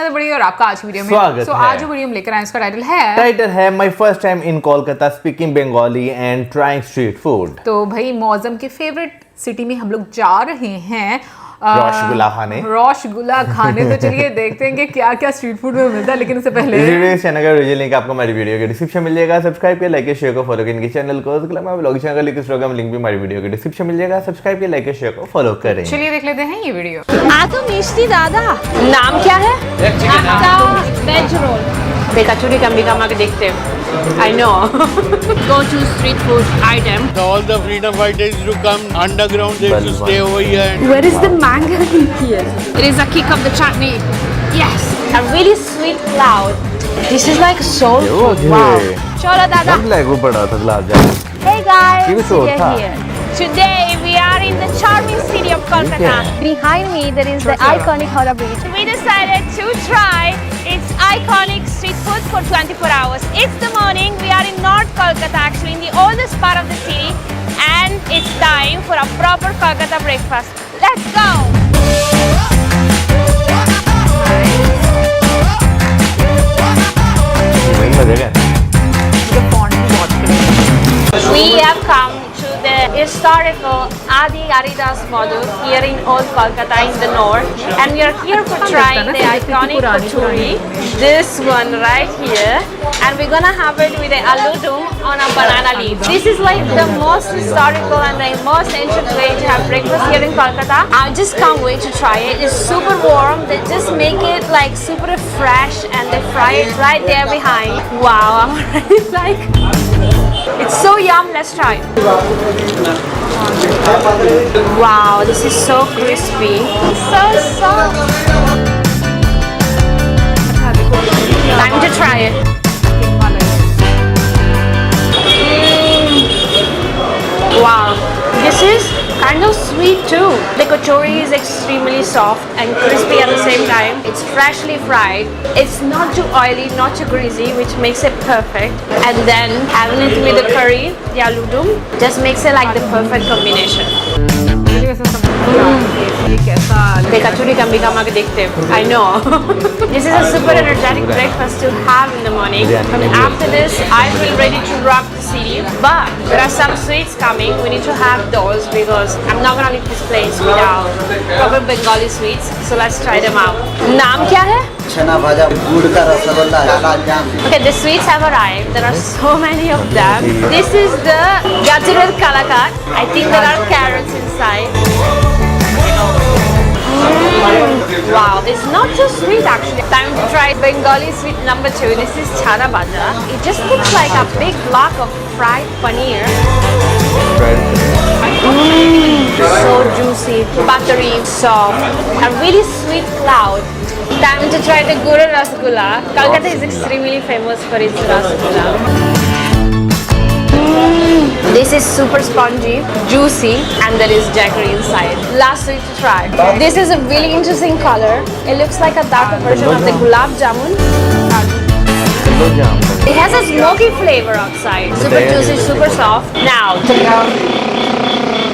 मैं तो बड़ी और आपका आज की वीडियो में स्वागत है। आज जो वीडियो हम लेकर आए इसका टाइटल है my first time in Kolkata speaking Bengali and trying street food. तो भाई मौसम के फेवरेट सिटी में हम लोग जा रहे हैं रसगुल्ला खाने। तो चलिए देखते हैं कि क्या क्या स्ट्रीट फूड में मिलता है, लेकिन उससे पहले इस चैनल का ओरिजिनल लिंक आपको हमारी वीडियो के डिस्क्रिप्शन मिल जाएगा। सब्सक्राइब किया, लाइक शेयर को फॉलो करें इनके चैनल को। ब्लॉग चैनल का लिंक इंस्टाग्राम लिंक भी हमारी वीडियो के डिस्क्रिप्शन मिल जाएगा। सब्सक्राइब किया, लाइक शेयर को फॉलो करें। चलिए देख लेते हैं ये वीडियो। तो मिष्टी दादा नाम क्या है आपका? वेज रोल बेकाचूरी कम्बिका माके देखते I know. Go to street food item. All the freedom fighters to come underground, they have to stay over here. Where is the mango in here? It is a kick of the chutney. Yes, a really sweet cloud. This is like soul food. Wow. Cholo dada. Hey guys, we are here. Today we are in the charming city of Kolkata. Behind me there is the iconic Howrah Bridge. We decided to try its iconic street food for 24 hours. It's the morning. We are in North Kolkata, actually in the oldest part of the city, and it's time for a proper Kolkata breakfast. Let's go. We have come to the historical Adi Haridas Madhur here in Old Kolkata in the north, and we are here for trying the iconic kachori, this one right here, and we're gonna have it with the aloo dum on a banana leaf. This is like the most historical and the most ancient way to have breakfast here in Kolkata. I just can't wait to try it. It's super warm. They just make it like super fresh and they fry it right there behind. Wow, I'm already like, it's so yum. Let's try it. Wow, this is so crispy. So soft. Time to try it. Wow, this is kind of sweet too. The kachori is extremely soft and crispy at the same time. It's freshly fried. It's not too oily, not too greasy, which makes it perfect. And then having it with the curry, the aloo dum, just makes it like the perfect combination. Bekachuri kambika maake dekhte. I know. This is a super energetic breakfast to have in the morning. And after this, I feel ready to rock the city. But there are some sweets coming. We need to have those because I'm not gonna leave this place without proper Bengali sweets. So let's try them out. Naam kya hai? Chana bhaja, gud ka rasgulla, kaala jam. Okay, the sweets have arrived. There are so many of them. This is the gajarer kalakat. I think there are carrots inside. Wow, it's not too sweet actually. Time to try Bengali sweet number 2. This is chana bhaja. It just looks like a big block of fried paneer. So juicy, buttery, soft, a really sweet cloud. Time to try the Guru Rasgulla. Kolkata is extremely famous for its rasgulla. This is super spongy, juicy, and there is jaggery inside. Last sweet to try. This is a really interesting color. It looks like a darker version of the gulab jamun. It has a smoky flavor outside. Super juicy, super soft. Now,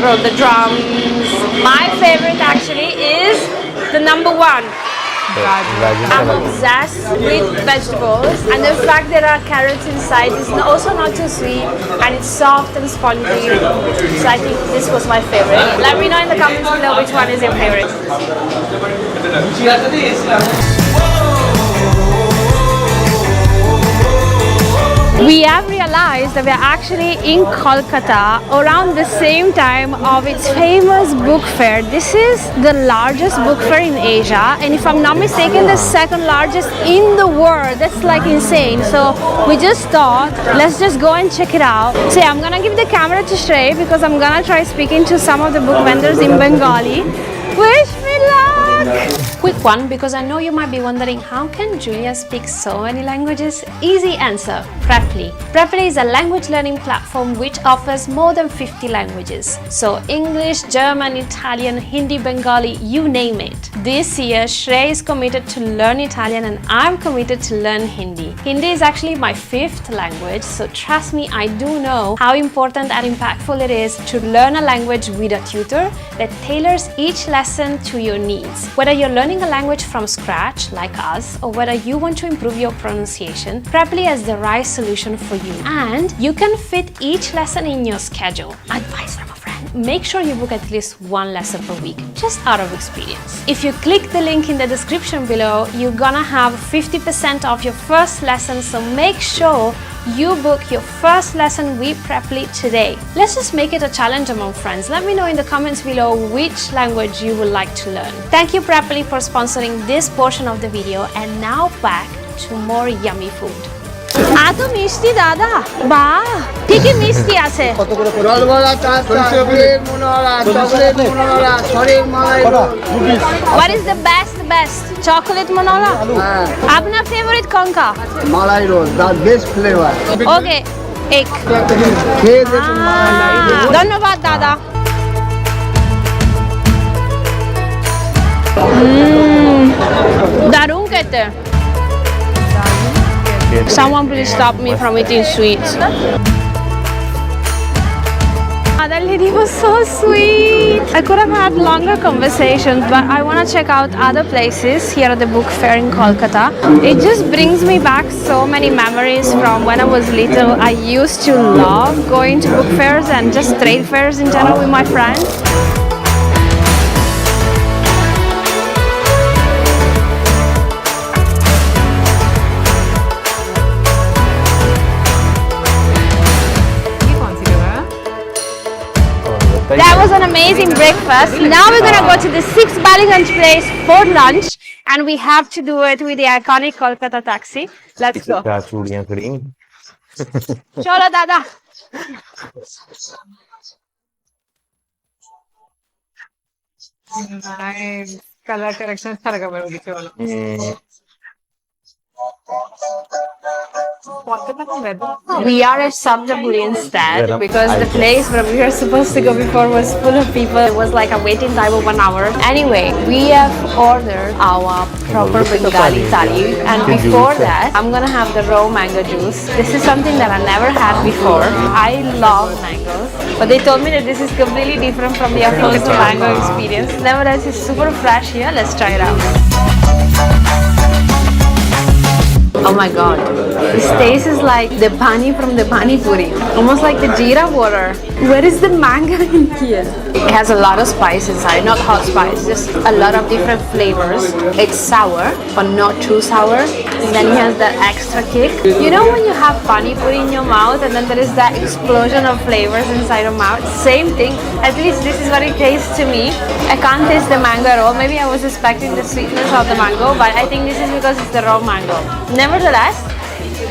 roll the drums. My favorite actually is the number 1. I'm obsessed with vegetables, and the fact there are carrots inside is also not too sweet, and it's soft and spongy. So I think this was my favorite. Let me know in the comments below which one is your favorite. We have realized that we are actually in Kolkata around the same time of its famous book fair. This is the largest book fair in Asia, and if I'm not mistaken, the second largest in the world. That's like insane. So we just thought, let's just go and check it out. So yeah, I'm gonna give the camera to Shrey because I'm gonna try speaking to some of the book vendors in Bengali. Wish me luck! Quick one, because I know you might be wondering, how can Julia speak so many languages? Easy answer, Preply. Preply is a language learning platform which offers more than 50 languages. So English, German, Italian, Hindi, Bengali, you name it. This year, Shrey is committed to learn Italian and I'm committed to learn Hindi. Hindi is actually my 5th language, so trust me, I do know how important and impactful it is to learn a language with a tutor that tailors each lesson to your needs. Whether you're learning a language from scratch, like us, or whether you want to improve your pronunciation, Preply has the right solution for you. And you can fit each lesson in your schedule. Advice from a friend. Make sure you book at least one lesson per week, just out of experience. If you click the link in the description below, you're gonna have 50% off your first lesson, so make sure you book your first lesson with Preply today. Let's just make it a challenge among friends. Let me know in the comments below which language you would like to learn. Thank you Preply for sponsoring this portion of the video, and now back to more yummy food. এত মিষ্টি দাদা, বাহ, ঠিকই মিষ্টি আছে। What is the best? Chocolate manola? আপনার favorite কোনটা? Malai roll, the best flavor. ওকে, এক। ধন্যবাদ দাদা। দারুণ খেতে। Someone please stop me from eating sweets. That lady was so sweet. I could have had longer conversations, but I want to check out other places here at the book fair in Kolkata. It just brings me back so many memories from when I was little. I used to love going to book fairs and just trade fairs in general with my friends. That was an amazing breakfast. Now we're gonna go to the 6 Ballygunge place for lunch, and we have to do it with the iconic Kolkata taxi. Let's go. चूड़ियां खड़ी Cholo dada. Colour correction अच्छा लगा मेरे को वाला We are at Sabjaburi instead because the place where we were supposed to go before was full of people. It was like a waiting time of 1 hour. Anyway, we have ordered our proper Bengali thali, and before that, I'm gonna have the raw mango juice. This is something that I never had before. I love mangoes, but they told me that this is completely different from the Afonso mango experience. Nevertheless, it's super fresh here. Let's try it out. Oh my god, this tastes like the pani from the pani puri, almost like the jeera water. Where is the mango in here? It has a lot of spice inside, not hot spice, just a lot of different flavors. It's sour, but not too sour. And then it has that extra kick. You know when you have pani puri in your mouth and then there is that explosion of flavors inside your mouth? Same thing, at least this is what it tastes to me. I can't taste the mango at all. Maybe I was expecting the sweetness of the mango, but I think this is because it's the raw mango. Nevertheless,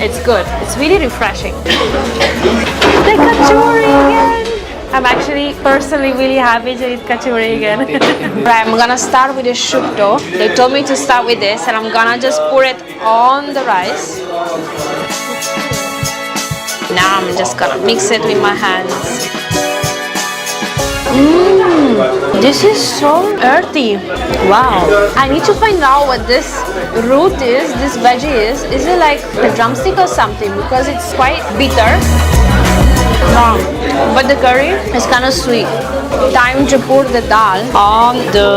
it's good. It's really refreshing. The kachori again! I'm actually personally really happy to eat kachori again. Right, I'm gonna start with the shukto. They told me to start with this, and I'm gonna just pour it on the rice. Now I'm just gonna mix it with my hands. This is so earthy. Wow. I need to find out what this root is, this veggie is. Is it like a drumstick or something? Because it's quite bitter. Wow. But the curry is kind of sweet. Time to put the dal on the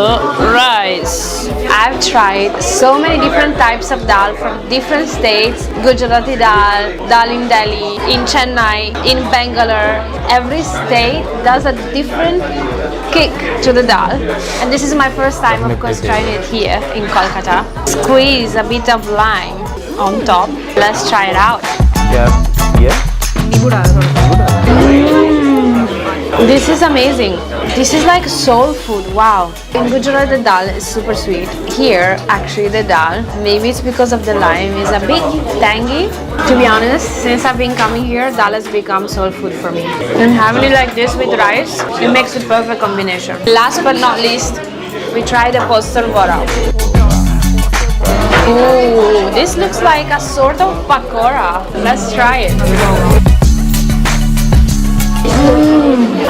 rice. I've tried so many different types of dal from different states. Gujarati dal, dal in Delhi, in Chennai, in Bangalore. Every state does a different kick to the dal. And this is my first time, of course, trying it here in Kolkata. Squeeze a bit of lime on top. Let's try it out. Yeah. This is amazing. This is like soul food. Wow. In Gujarat, the dal is super sweet. Here, actually, the dal, maybe it's because of the lime, is a bit tangy. To be honest, since I've been coming here, dal has become soul food for me. And having it like this with rice, it makes the perfect combination. Last but not least, we try the postal vada. Ooh, this looks like a sort of pakora. Let's try it.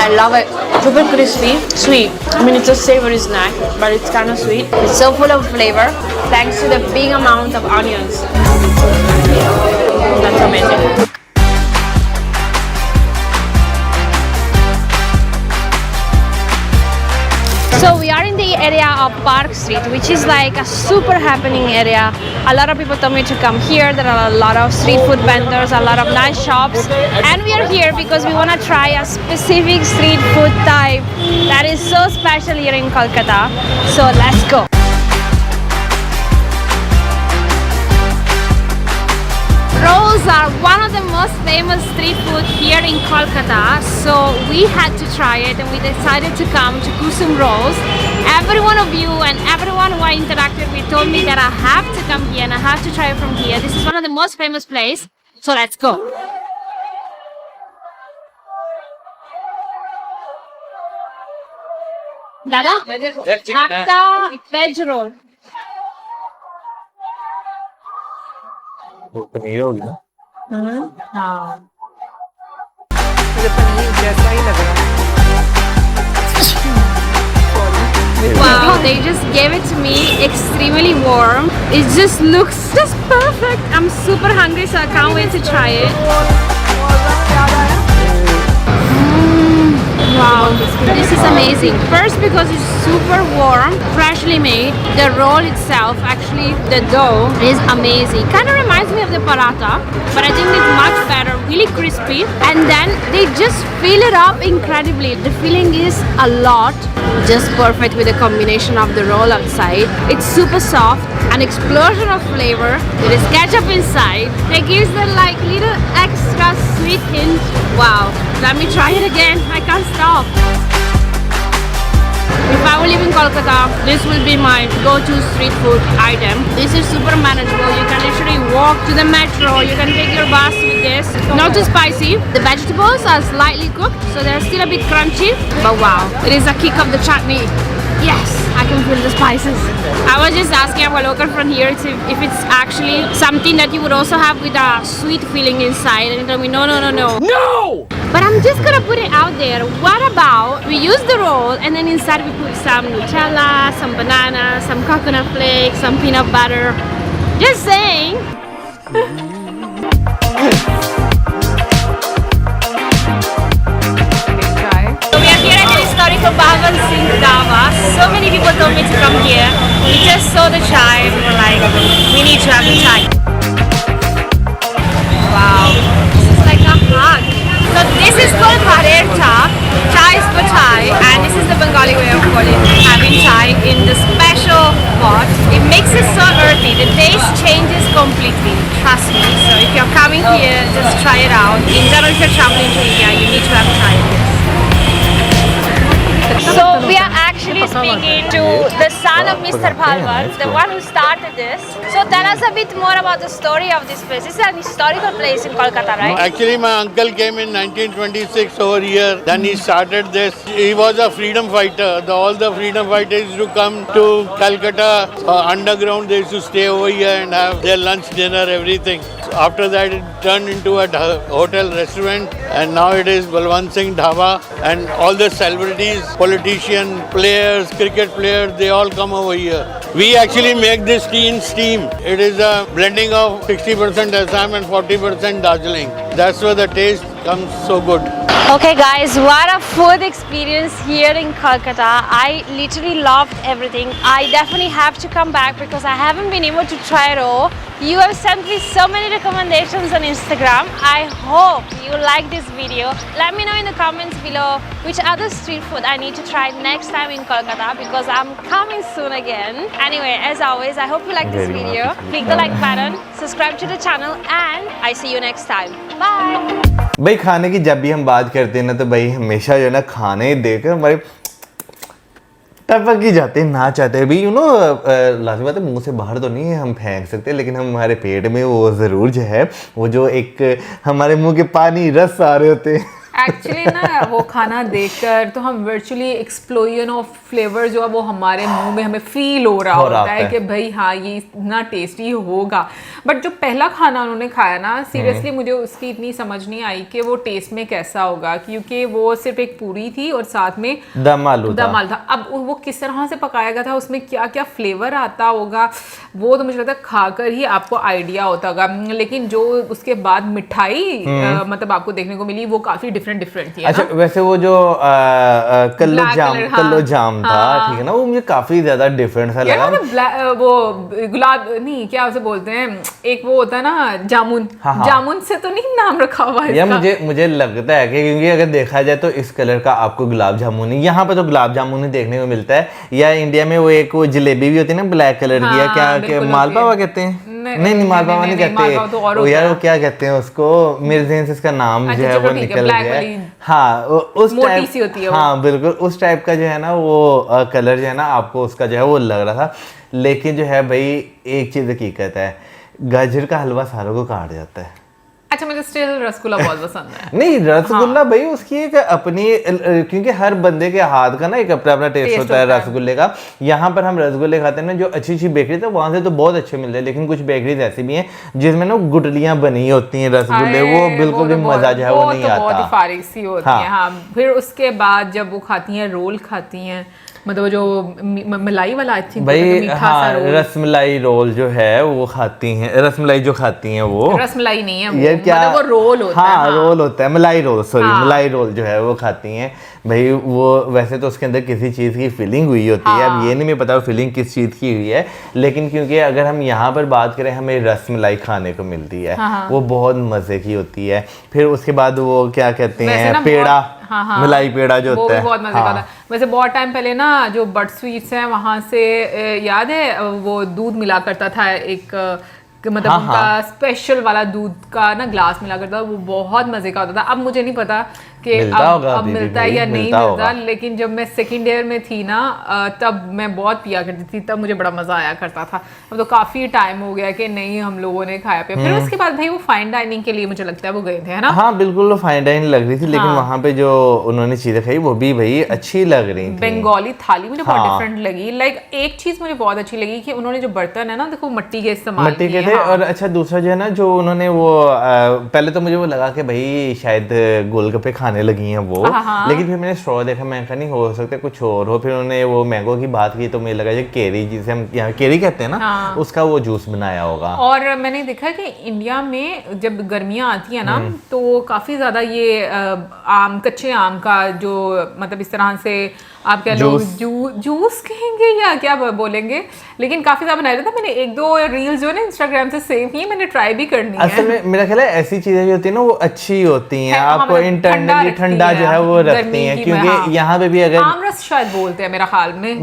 I love it. Super crispy, sweet. I mean, it's a savory snack, but it's kind of sweet. It's so full of flavor thanks to the big amount of onions. That's amazing. So we are in the area of Park Street, which is like a super happening area. A lot of people told me to come here. There are a lot of street food vendors, a lot of nice shops, and we are here because we want to try a specific street food type that is so special here in Kolkata. So let's go. Rolls are one of the most famous street food here in Kolkata, so we had to try it and we decided to come to Kusum Rolls. Every one of you and everyone who I interacted with told me that I have to come here and I have to try it from here. This is one of the most famous places, so let's go. Dada, একটা veg roll. Paneer होगी ना? मुझे पनीर जैसा ही लग रहा है। Wow, they just gave it to me extremely warm. It just looks just perfect. I'm super hungry, so I can't wait to try it. Wow, this is amazing. First, because it's super warm, freshly made. The roll itself, actually, the dough is amazing. Kind of reminds me of the paratha, but I think it's much better, really crispy. And then they just fill it up incredibly. The filling is a lot, just perfect with the combination of the roll outside. It's super soft, an explosion of flavor. There is ketchup inside. It gives the like little extra sweet hint. Wow, let me try it again. I can't stop. If I will live in Kolkata, this will be my go-to street food item. This is super manageable. You can literally walk to the metro. You can take your bus with this. Not too spicy. The vegetables are slightly cooked, so they're still a bit crunchy. But wow, it is a kick of the chutney. Yes, I can feel the spices. I was just asking our local friend here if it's actually something that you would also have with a sweet feeling inside, and he told me no. No! But I'm just gonna put it out there. What about we use the roll and then inside we put some Nutella, some banana, some coconut flakes, some peanut butter. Just saying. So we are here at the historical Bhavan Singh Dhaba. So many people told me to come here. We just saw the chai and we were like, we need to have the chai. Wow, this is like a hug. So this is called Bharer Cha. Chai is for chai, and this is the Bengali way of having chai in the special pot. It makes it so earthy. The taste changes completely. Trust me. So if you're coming here, just try it out. In general, if you're traveling to India, you need to have chai. So we are actually speaking to the son of Mr. Bhalwan, the one who started this. So tell us a bit more about the story of this place. This is an historical place in Kolkata, right? Actually, my uncle came in 1926 over here. Then he started this. He was a freedom fighter. All the freedom fighters used to come to Calcutta underground. They used to stay over here and have their lunch, dinner, everything. After that, it turned into a hotel restaurant, and now it is Balwant Singh Dhaba. And all the celebrities, politicians, players, cricket players, they all come over here. We actually make this tea in steam. It is a blending of 60% Assam and 40% Darjeeling. That's where the taste comes so good. Okay guys, what a food experience here in Kolkata. I literally loved everything. I definitely have to come back because I haven't been able to try it all. You have sent me so many recommendations on Instagram. I hope you like this video. Let me know in the comments below which other street food I need to try next time in Kolkata because I'm coming soon again. Anyway, as always, I hope you like this video. Click the like button, subscribe to the channel, and I see you next time. Bye! भाई खाने की जब भी हम बात करते हैं ना तो भाई हमेशा जो है ना खाने देकर हमारे टपक ही जाते हैं ना चाहते हैं भी लाजमी बात है मुंह से बाहर तो नहीं है हम फेंक सकते लेकिन हम हमारे पेट में वो ज़रूर जो है वो जो एक हमारे मुंह के पानी रस आ रहे होते हैं एक्चुअली ना वो खाना देखकर तो हम वर्चुअली एक्सप्लोजन ऑफ फ्लेवर जो है वो हमारे मुंह में हमें फील हो रहा होता है कि भाई हाँ ये इतना टेस्टी होगा। बट जो पहला खाना उन्होंने खाया ना सीरियसली मुझे उसकी इतनी समझ नहीं आई कि वो टेस्ट में कैसा होगा क्योंकि वो सिर्फ एक पूरी थी और साथ में दम आलू था। अब वो किस तरह से पकाया गया था उसमें क्या क्या फ्लेवर आता होगा वो तो मुझे लगता है खाकर ही आपको आइडिया होता होगा। लेकिन जो उसके बाद मिठाई मतलब आपको देखने को मिली वो काफ़ी डिफरेंट थी। अच्छा वैसे वो जो कल्लो Black जाम color, हाँ। कल्लो जाम था, ठीक है ना, वो मुझे काफी ज्यादा डिफरेंट सा लगा। वो गुलाब नहीं, क्या उसे बोलते हैं, एक वो होता है ना जामुन, हाँ। जामुन से तो नहीं नाम रखा हुआ या इसका। मुझे लगता है कि क्योंकि अगर देखा जाए तो इस कलर का आपको गुलाब जामुन ही, यहाँ पे तो गुलाब जामुन ही देखने को मिलता है, या इंडिया में वो एक वो जलेबी भी होती है ना ब्लैक कलर की, या क्या बिल्कुल मालपावा कहते हैं? नहीं मालपावा नहीं मालपावा तो और कहते होता यार, है। वो क्या कहते हैं उसको, मेरे ज़हन से इसका नाम जो अच्छा, है चलो वो ठीक है, निकल black गया वाली है। हाँ उस मोटी टाइप सी होती है वो। हाँ बिल्कुल उस टाइप का जो है ना वो कलर जो है ना आपको उसका जो है वो लग रहा था। लेकिन जो है भाई एक चीज़ हकीकत है, गाजर का हलवा सारों को काट जाता है। अच्छा, मुझे स्टिल रसगुल्ला बहुत पसंद है। नहीं रसगुल्ला भाई उसकी एक अपनी, क्योंकि हर बंदे के हाथ का ना एक अपना अपना टेस्ट होता है रसगुल्ले का। यहाँ पर हम रसगुल्ले खाते हैं ना जो अच्छी अच्छी बेकरी तो वहाँ से तो बहुत अच्छे मिलते हैं, लेकिन कुछ बेकरीज ऐसी भी हैं जिसमें ना गुठलियाँ बनी होती हैं रसगुल्ले, वो बिल्कुल भी मजा जो है वो नहीं आता, बहुत ही फारिग सी होती है। हाँ, फिर उसके बाद जब वो खाती हैं रोल खाती हैं, मतलब जो मलाई वाला आई थिंक भाई हाँ रसमलाई रोल जो है वो खाती हैं, रसमलाई जो खाती हैं वो रसमलाई नहीं है ये क्या, मतलब वो रोल होता है। हाँ रोल होता है, मलाई रोल, सॉरी मलाई रोल जो है वो खाती हैं भाई। वो वैसे तो उसके अंदर किसी चीज़ की फीलिंग हुई होती है, अब ये नहीं मैं पता फीलिंग किस चीज़ की हुई है, लेकिन क्योंकि अगर हम यहाँ पर बात करें हमें रसमलाई खाने को मिलती है, वो बहुत मज़े की होती है। फिर उसके बाद वो क्या कहते हैं पेड़ा, मलाई पेड़ा जो होता है, बहुत मजे का था। वैसे बहुत टाइम पहले ना जो बट स्वीट्स हैं वहां से याद है वो दूध मिला करता था एक, मतलब उनका स्पेशल वाला दूध का ना ग्लास मिला करता था, वो बहुत मजे का होता था। अब मुझे नहीं पता कि अब मिलता है या नहीं मिलता, लेकिन जब मैं सेकंड ईयर में थी ना तब मैं बहुत पिया करती थी, तब मुझे बड़ा मजा आया करता था। अब तो काफी टाइम हो गया कि नहीं हम लोगों ने खाया पिया। फिर उसके बाद भाई वो फाइन डाइनिंग के लिए मुझे लगता है वो गए थे, है ना? हाँ बिल्कुल वो फाइन डाइनिंग लग रही थी, लेकिन वहाँ पे जो उन्होंने चीजें खाई वो भी भाई अच्छी लग रही थी। बंगाली थाली मुझे बहुत डिफरेंट लगी। लाइक एक चीज मुझे बहुत अच्छी लगी कि उन्होंने जो बर्तन है ना देखो मट्टी के इस्तेमाल मट्टी के थे। और अच्छा दूसरा जो है ना जो उन्होंने वो पहले तो मुझे वो लगा कि भाई शायद गोलगप्पे खाने लगी हैं वो, लेकिन फिर मैंने स्ट्रॉ देखा, मैं कहा नहीं हो सकता कुछ और हो। फिर उन्होंने वो मैंगो की बात की तो मुझे लगा जो केरी जिसे हम यहाँ केरी कहते हैं ना, उसका वो जूस बनाया होगा। और मैंने देखा कि इंडिया में जब गर्मियाँ आती है ना तो काफी ज्यादा ये आम, कच्चे आम का जो मतलब इस तरह से आप क्या लोग जूस कहेंगे या क्या बोलेंगे, लेकिन काफी ज्यादा बनाया था। मैंने एक दो रील्स जो है ना इंस्टाग्राम से सेव की, मैंने ट्राई भी करनी है। असल में मेरा ख्याल है ऐसी चीजें जो होती है ना वो अच्छी होती हैं, आपको इंटरनली ठंडा जो है वो रखती हैं, क्योंकि यहाँ पे भी अगर आमरस शायद बोलते हैं मेरा ख्याल में,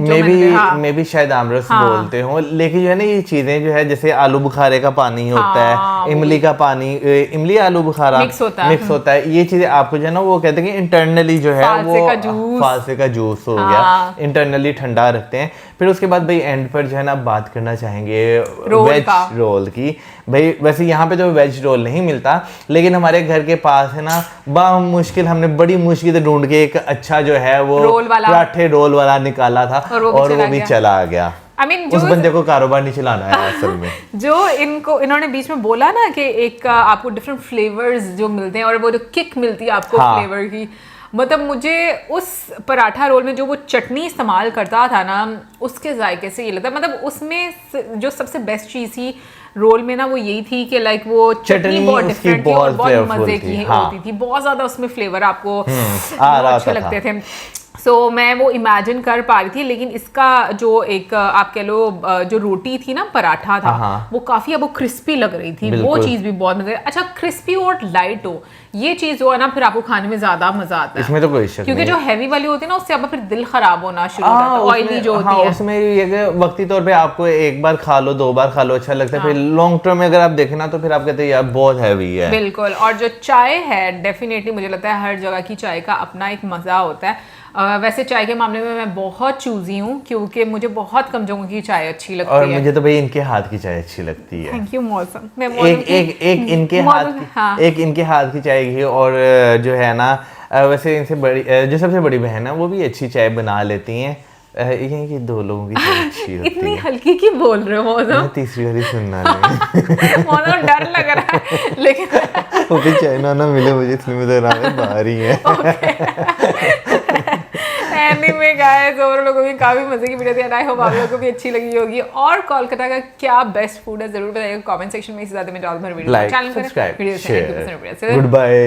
मे भी शायद आमरस बोलते हो, लेकिन जो है ना ये चीजें जो है जैसे आलू बुखारे का पानी होता है, इमली का पानी, इमली आलू बुखारा मिक्स होता है, ये चीजें आपको जो है ना वो कहते हैं कि इंटरनली जो है वो फालसे का जूस हो गया, इंटरनली ठंडा रखते हैं। फिर उसके बाद भाई एंड पर जो है ना बात करना चाहेंगे वेज रोल की। भाई वैसे यहाँ पे तो वेज रोल नहीं मिलता, लेकिन हमारे घर के पास है ना मुश्किल हमने बड़ी मुश्किल से ढूंढ के एक अच्छा जो है वो पराठे रोल वाला निकाला था, और वो भी चला गया। उस बंदे को कारोबार नहीं चलाना है असल में। जो इन्होंने बीच में बोला ना कि एक आपको डिफरेंट फ्लेवर्स जो मिलते हैं और वो जो किक मिलती है आपको फ्लेवर की, मतलब मुझे उस पराठा रोल में जो वो चटनी इस्तेमाल करता था ना उसके जायके से ये लगता है, मतलब उसमें जो सबसे बेस्ट चीज़ थी रोल में ना वो यही थी कि लाइक वो चटनी बहुत डिफरेंट थी और बहुत मजे की होती थी, बहुत ज्यादा उसमें फ्लेवर आपको अच्छे लगते थे। सो मैं वो इमेजिन कर पा रही थी, लेकिन इसका जो एक आप कह लो जो रोटी थी ना पराठा था वो काफी अब वो क्रिस्पी लग रही थी, वो चीज भी बहुत मजा। अच्छा क्रिस्पी और लाइट हो ये चीज जो है ना फिर आपको खाने में ज्यादा मजा आता है, इसमें तो कोई शक क्योंकि जो हैवी वाली होती है ना उससे आपका फिर दिल खराब होना शुरू हो जाता है, ऑयली जो होती है उसमें ये वक्ती तौर पे आपको एक बार खा लो दो बार खा लो अच्छा लगता है, फिर लॉन्ग टर्म में अगर आप देखें ना तो फिर आप कहते हैं यार बहुत हैवी है। बिल्कुल। और जो चाय है डेफिनेटली मुझे लगता है हर जगह की चाय का अपना एक मजा होता है। वैसे चाय के मामले में मैं बहुत चूजी हूँ क्योंकि मुझे बहुत कम जगहों की चाय अच्छी लगती है, और मुझे तो भाई इनके हाथ की चाय अच्छी लगती है। थैंक यू मौसम। एक इनके हाथ की चाय की, और जो है ना वैसे इनसे बड़ी जो सबसे बड़ी बहन है वो भी अच्छी चाय बना लेती हैं। ये कि दो लोगों की चाय अच्छी होती इतनी हल्की की बोल रहे हो मौसम, तीसरी बारी सुनना नहीं मौसम डर लग रहा है, लेकिन वो भी चाइना ना मिले मुझे इसलिए मुझे बाहर ही है। एनीवे गाइस ओवरऑल लोगों की काफी मजे की वीडियो थी, आई होप आप लोगों को भी अच्छी लगी होगी। और कोलकाता का क्या बेस्ट फूड है जरूर बताइएगा कमेंट सेक्शन में। इससे ज्यादा मैं video like subscribe share, good bye.